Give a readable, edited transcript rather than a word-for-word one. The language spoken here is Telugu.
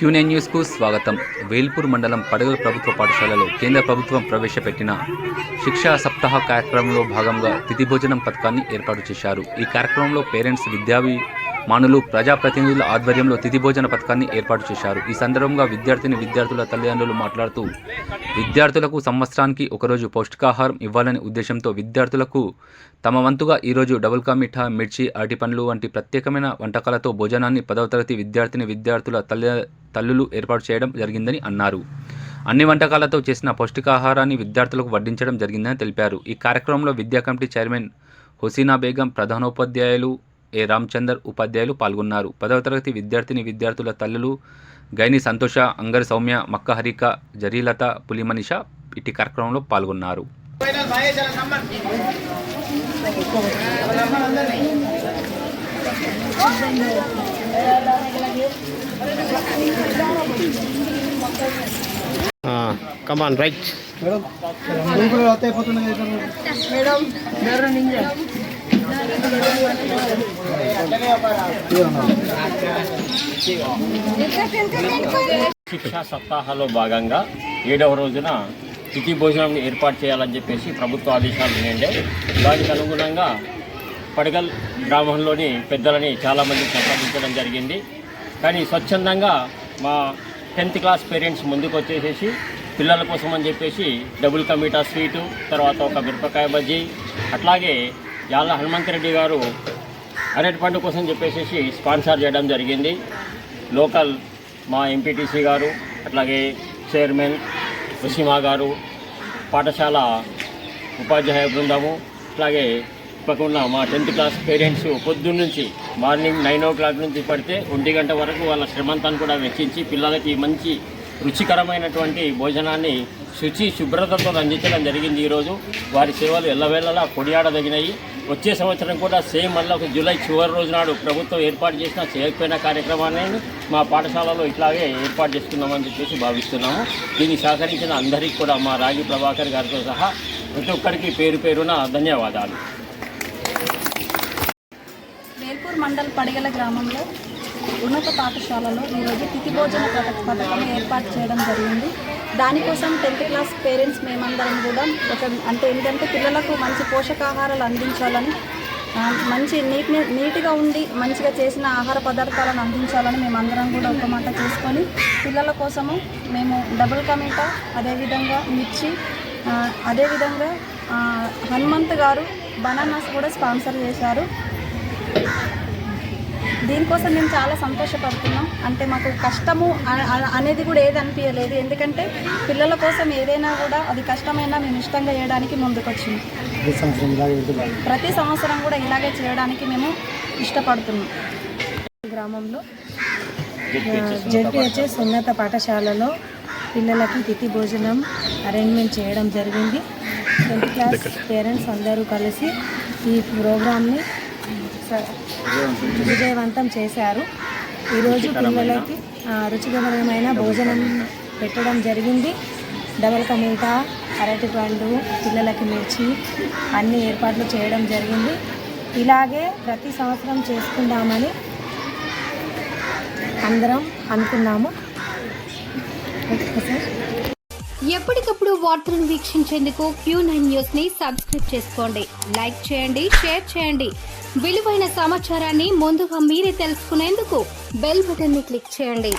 Q9 న్యూస్కు స్వాగతం. వేల్పూర్ మండలం పడగల ప్రభుత్వ పాఠశాలలో కేంద్ర ప్రభుత్వం ప్రవేశపెట్టిన శిక్షా సప్తాహ కార్యక్రమంలో భాగంగా తిథి భోజనం పథకాన్ని ఏర్పాటు చేశారు. ఈ కార్యక్రమంలో పేరెంట్స్, విద్యాభిమానులు, ప్రజాప్రతినిధుల ఆధ్వర్యంలో తిథి భోజన పథకాన్ని ఏర్పాటు చేశారు. ఈ సందర్భంగా విద్యార్థుల తల్లిదండ్రులు మాట్లాడుతూ విద్యార్థులకు సంవత్సరానికి ఒకరోజు పౌష్టికాహారం ఇవ్వాలనే ఉద్దేశంతో విద్యార్థులకు తమ వంతుగా ఈరోజు డబుల్ కా మిఠా, మిర్చి, అరటిపండ్లు వంటి ప్రత్యేకమైన వంటకాలతో భోజనాన్ని 10వ తరగతి విద్యార్థుల తల్లులు ఏర్పాటు చేయడం జరిగిందని అన్నారు. అన్ని వంటకాలతో చేసిన పౌష్టికాహారాన్ని విద్యార్థులకు వడ్డించడం జరిగిందని తెలిపారు. ఈ కార్యక్రమంలో విద్యా కమిటీ చైర్మన్ హుసీనా బేగం, ప్రధానోపాధ్యాయులు ఏ రామచందర్, ఉపాధ్యాయులు పాల్గొన్నారు. 10వ తరగతి విద్యార్థుల తల్లులు గైని సంతోష, అంగరి సౌమ్య, మక్క హరిక, జరీలత, పులిమనిష ఇట్టి కార్యక్రమంలో పాల్గొన్నారు. Come on, right. శిక్షా సప్తాహలో భాగంగా 7వ రోజున తిథి భోజనం ఏర్పాటు చేయాలని చెప్పేసి ప్రభుత్వ ఆదేశాలు ఉన్నాయండి. దానికి అనుగుణంగా పడగల్ గ్రామంలోని పెద్దలని చాలామంది సంప్రదించడం జరిగింది. కానీ స్వచ్ఛందంగా మా 10th క్లాస్ పేరెంట్స్ ముందుకు వచ్చేసేసి పిల్లల కోసం అని చెప్పేసి డబుల్ కా మిఠా స్వీటు, తర్వాత ఒక మిరపకాయ బజ్జీ, అట్లాగే యాళ్ళ హనుమంతరెడ్డి గారు అరటిపండు కోసం చెప్పేసి స్పాన్సర్ చేయడం జరిగింది. లోకల్ మా ఎంపీటీసీ గారు, అట్లాగే చైర్మన్ వసీమా గారు, పాఠశాల ఉపాధ్యాయ బృందము, అట్లాగే తప్పకుండా మా 10th క్లాస్ పేరెంట్స్ పొద్దున్నుంచి మార్నింగ్ 9 o'clock నుంచి పడితే 1 గంట వరకు వాళ్ళ శ్రమంతాన్ని కూడా వెచ్చించి పిల్లలకి మంచి రుచికరమైనటువంటి భోజనాన్ని శుభ్రతతో అందించడం జరిగింది. ఈరోజు వారి సేవలు ఎల్లవేళలా కొనియాడదగినాయి. వచ్చే సంవత్సరం కూడా సేమ్ మళ్ళీ జూలై చివరి రోజు నాడు ప్రభుత్వం ఏర్పాటు చేసిన చేయకపోయిన కార్యక్రమాన్ని మా పాఠశాలలో ఇట్లాగే ఏర్పాటు చేసుకున్నామని చెప్పేసి భావిస్తున్నాము. దీన్ని సహకరించిన అందరికీ కూడా మా రాగి ప్రభాకర్ గారితో సహా ప్రతి ఒక్కరికి పేరు పేరున ధన్యవాదాలు. వేల్పూర్ మండల్ పడగల గ్రామంలో ఉన్నత పాఠశాలలో ఈరోజు తిథి భోజన పథకం ఏర్పాటు చేయడం జరిగింది. దానికోసం 10th క్లాస్ పేరెంట్స్ మేమందరం కూడా ఏంటంటే పిల్లలకు మంచి పోషకాహారాలు అందించాలని, మంచి నీట్గా ఉండి మంచిగా చేసిన ఆహార పదార్థాలను అందించాలని మేమందరం కూడా ఒక మాట చేసుకొని పిల్లల కోసము మేము డబుల్ కా మిఠా, అదేవిధంగా మిర్చి, అదేవిధంగా హనుమంత్ గారు బనానాస్ కూడా స్పాన్సర్ చేశారు. దీనికోసం మేము చాలా సంతోషపడుతున్నాం. అంటే మాకు కష్టము అనేది కూడా ఏది అనిపించలేదు. ఎందుకంటే పిల్లల కోసం ఏదైనా కూడా అది కష్టమైనా మేము ఇష్టంగా చేయడానికి ముందుకొచ్చింది. ప్రతి సంవత్సరం కూడా ఇలాగే చేయడానికి మేము ఇష్టపడుతున్నాం. గ్రామంలో జెడ్పీహెచ్ఎస్ ఉన్నత పాఠశాలలో పిల్లలకి తిథి భోజనం అరేంజ్మెంట్ చేయడం జరిగింది. 10th క్లాస్ పేరెంట్స్ అందరూ కలిసి ఈ ప్రోగ్రామ్ని విజయవంతం చేశారు. ఈరోజు పిల్లలకి రుచికరమైన భోజనం పెట్టడం జరిగింది. డబల్ కా మిఠా, అరటిపండు, పిల్లలకి మిర్చి అన్ని ఏర్పాట్లు చేయడం జరిగింది. ఇలాగే ప్రతి సంవత్సరం చేసుకుందామని అందరం అనుకున్నాము. ఎప్పటికప్పుడు వార్తలను వీక్షించేందుకు Q9 న్యూస్ని సబ్స్క్రైబ్ చేసుకోండి, లైక్ చేయండి, షేర్ చేయండి. విలువైన సమాచారాన్ని ముందుగా మీరే తెలుసుకునేందుకు బెల్ బటన్ని క్లిక్ చేయండి.